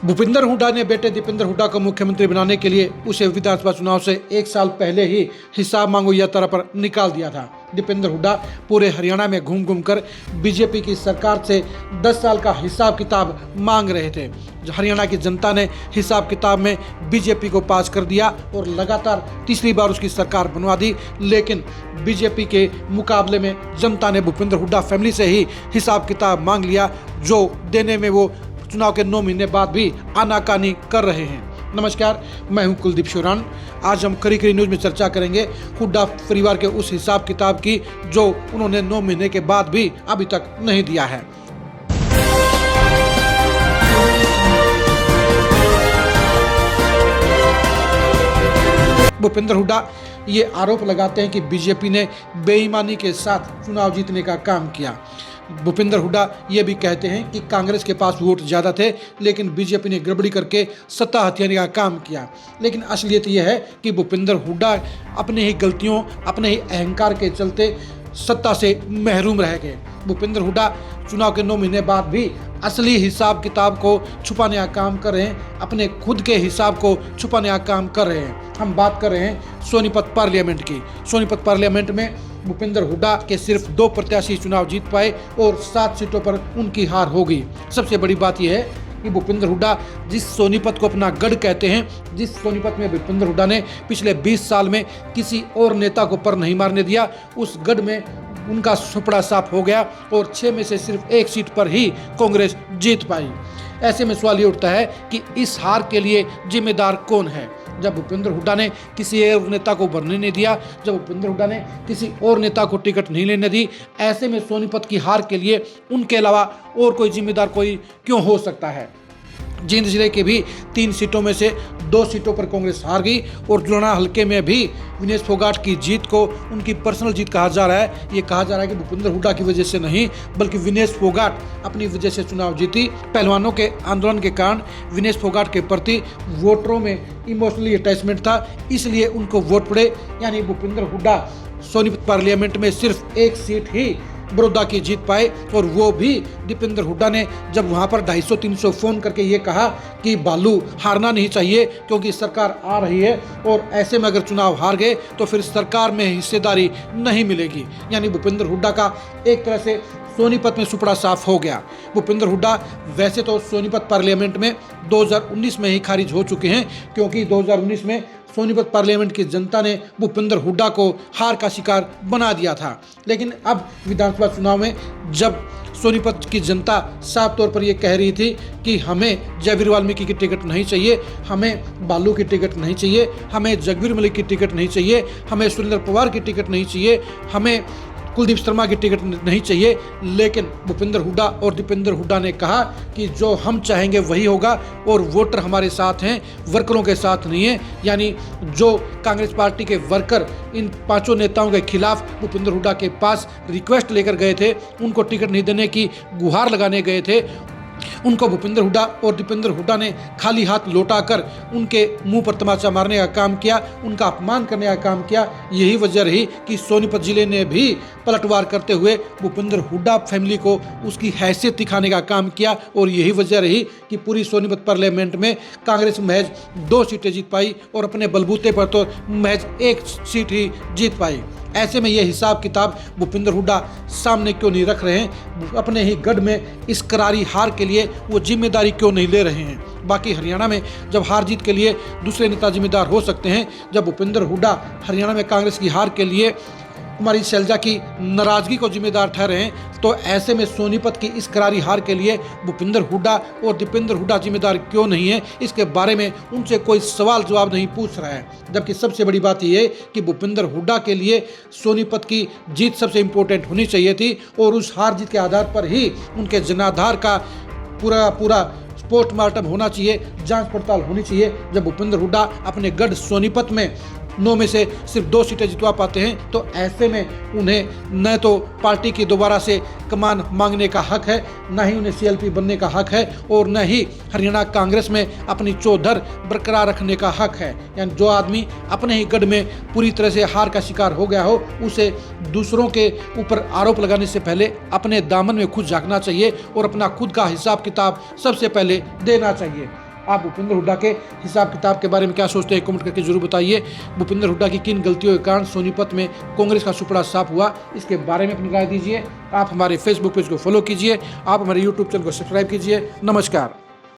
भूपिंदर हुड्डा ने बेटे दीपेंद्र हुड्डा को मुख्यमंत्री बनाने के लिए उसे विधानसभा चुनाव से 1 साल पहले ही हिसाब मांगो यात्रा पर निकाल दिया था। दीपेंद्र हुड्डा पूरे हरियाणा में घूम घूम कर बीजेपी की सरकार से 10 साल का हिसाब किताब मांग रहे थे। हरियाणा की जनता ने हिसाब किताब में बीजेपी को पास कर दिया और लगातार तीसरी बार उसकी सरकार बनवा दी। लेकिन बीजेपी के मुकाबले में जनता ने भूपिंदर हुड्डा फैमिली से ही हिसाब किताब मांग लिया, जो देने में वो चुनाव के 9 महीने बाद भी आनाकानी कर रहे हैं। नमस्कार, मैं हूं कुलदीप शोरान। आज हम खरी खरी न्यूज में चर्चा करेंगे हुड्डा परिवार के उस हिसाब किताब की जो उन्होंने 9 महीने के बाद भी अभी तक नहीं दिया है। भूपिंदर हुड्डा ये आरोप लगाते हैं कि बीजेपी ने बेईमानी के साथ चुनाव जीतने का काम किया। भूपिंदर हुड्डा ये भी कहते हैं कि कांग्रेस के पास वोट ज़्यादा थे, लेकिन बीजेपी ने गड़बड़ी करके सत्ता हथियाने का काम किया। लेकिन असलियत यह है कि भूपिंदर हुड्डा अपने ही गलतियों, अपने ही अहंकार के चलते सत्ता से महरूम रह गए। भूपिंदर हुड्डा चुनाव के 9 महीने बाद भी असली हिसाब किताब को छुपाने का काम कर रहे हैं, अपने खुद के हिसाब को छुपाने का काम कर रहे हैं। हम बात कर रहे हैं सोनीपत पार्लियामेंट की। सोनीपत पार्लियामेंट में भूपिंदर हुड्डा के सिर्फ 2 प्रत्याशी चुनाव जीत पाए और 7 सीटों पर उनकी हार हो गई। सबसे बड़ी बात यह है कि भूपिंदर हुड्डा जिस सोनीपत को अपना गढ़ कहते हैं, जिस सोनीपत में भूपिंदर हुड्डा ने पिछले 20 साल में किसी और नेता को पर नहीं मारने दिया, उस गढ़ में उनका सुपड़ा साफ हो गया और 6 में से सिर्फ 1 सीट पर ही कांग्रेस जीत पाई। ऐसे में सवाल ये उठता है कि इस हार के लिए जिम्मेदार कौन है। जब भूपिंदर हुड्डा ने किसी और नेता को भरने नहीं दिया, जब भूपिंदर हुड्डा ने किसी और नेता को टिकट नहीं लेने दी, ऐसे में सोनीपत की हार के लिए उनके अलावा और कोई जिम्मेदार कोई क्यों हो सकता है। जींद जिले के भी 3 सीटों में से 2 सीटों पर कांग्रेस हार गई और जुलाना हल्के में भी विनेश फोगाट की जीत को उनकी पर्सनल जीत कहा जा रहा है। ये कहा जा रहा है कि भूपिंदर हुड्डा की वजह से नहीं, बल्कि विनेश फोगाट अपनी वजह से चुनाव जीती। पहलवानों के आंदोलन के कारण विनेश फोगाट के प्रति वोटरों में इमोशनली अटैचमेंट था, इसलिए उनको वोट पड़े। यानी भूपिंदर हुड्डा सोनीपत पार्लियामेंट में सिर्फ 1 सीट ही बड़ौदा की जीत पाए, और वो भी दीपेंद्र हुड्डा ने जब वहां पर 250-300 फोन करके ये कहा कि बालू हारना नहीं चाहिए क्योंकि सरकार आ रही है, और ऐसे में अगर चुनाव हार गए तो फिर सरकार में हिस्सेदारी नहीं मिलेगी। यानी भूपिंदर हुड्डा का एक तरह से सोनीपत में सुपड़ा साफ हो गया। भूपिंदर हुड्डा वैसे तो सोनीपत पार्लियामेंट में 2019 में ही खारिज हो चुके हैं, क्योंकि 2019 में सोनीपत पार्लियामेंट की जनता ने भूपिंदर हुड्डा को हार का शिकार बना दिया था। लेकिन अब विधानसभा चुनाव में जब सोनीपत की जनता साफ तौर पर यह कह रही थी कि हमें जयवीर वाल्मीकि की टिकट नहीं चाहिए, हमें बालू की टिकट नहीं चाहिए, हमें जगबीर मलिक की टिकट नहीं चाहिए, हमें सुरेंद्र पवार की टिकट नहीं चाहिए, हमें कुलदीप शर्मा की टिकट नहीं चाहिए, लेकिन भूपिंदर हुड्डा और दीपेंद्र हुड्डा ने कहा कि जो हम चाहेंगे वही होगा, और वोटर हमारे साथ हैं, वर्करों के साथ नहीं है। यानी जो कांग्रेस पार्टी के वर्कर इन 5 नेताओं के खिलाफ भूपिंदर हुड्डा के पास रिक्वेस्ट लेकर गए थे, उनको टिकट नहीं देने की गुहार लगाने गए थे, उनको भूपिंदर हुड्डा और दीपेंद्र हुड्डा ने खाली हाथ लौटाकर उनके मुंह पर तमाचा मारने का काम किया, उनका अपमान करने का काम किया। यही वजह रही कि सोनीपत जिले ने भी पलटवार करते हुए भूपिंदर हुड्डा फैमिली को उसकी हैसियत दिखाने का काम किया, और यही वजह रही कि पूरी सोनीपत पार्लियामेंट में कांग्रेस महज 2 सीटें जीत पाई और अपने बलबूते पर तो महज 1 सीट ही जीत पाई। ऐसे में ये हिसाब किताब भूपिंदर हुड्डा सामने क्यों नहीं रख रहे हैं? अपने ही गढ़ में इस करारी हार के लिए वो जिम्मेदारी क्यों नहीं ले रहे हैं? बाकी हरियाणा में जब हार जीत के लिए दूसरे नेता जिम्मेदार हो सकते हैं, जब भूपिंदर हुड्डा हरियाणा में कांग्रेस की हार के लिए कुमारी शैलजा की नाराजगी को जिम्मेदार ठहरे हैं, तो ऐसे में सोनीपत की इस करारी हार के लिए भूपिंदर हुड्डा और दीपेंद्र हुड्डा जिम्मेदार क्यों नहीं है? इसके बारे में उनसे कोई सवाल जवाब नहीं पूछ रहा है। जबकि सबसे बड़ी बात यह है कि भूपिंदर हुड्डा के लिए सोनीपत की जीत सबसे इम्पोर्टेंट होनी चाहिए थी, और उस हार जीत के आधार पर ही उनके जनाधार का पूरा पोस्टमार्टम होना चाहिए, जांच पड़ताल होनी चाहिए। जब भूपिंदर हुड्डा अपने गढ़ सोनीपत में 9 में से सिर्फ 2 सीटें जितवा पाते हैं, तो ऐसे में उन्हें न तो पार्टी की दोबारा से कमान मांगने का हक है, न ही उन्हें CLP बनने का हक है, और न ही हरियाणा कांग्रेस में अपनी चौधर बरकरार रखने का हक है। यानी जो आदमी अपने ही गढ़ में पूरी तरह से हार का शिकार हो गया हो, उसे दूसरों के ऊपर आरोप लगाने से पहले अपने दामन में खुद झांकना चाहिए और अपना खुद का हिसाब किताब सबसे पहले देना चाहिए। आप भूपेंद्र हुड्डा के हिसाब किताब के बारे में क्या सोचते हैं, कमेंट करके जरूर बताइए। भूपेंद्र हुड्डा की किन गलतियों के कारण सोनीपत में कांग्रेस का सुपड़ा साफ हुआ, इसके बारे में अपनी राय दीजिए। आप हमारे फेसबुक पेज को फॉलो कीजिए, आप हमारे यूट्यूब चैनल को सब्सक्राइब कीजिए। नमस्कार।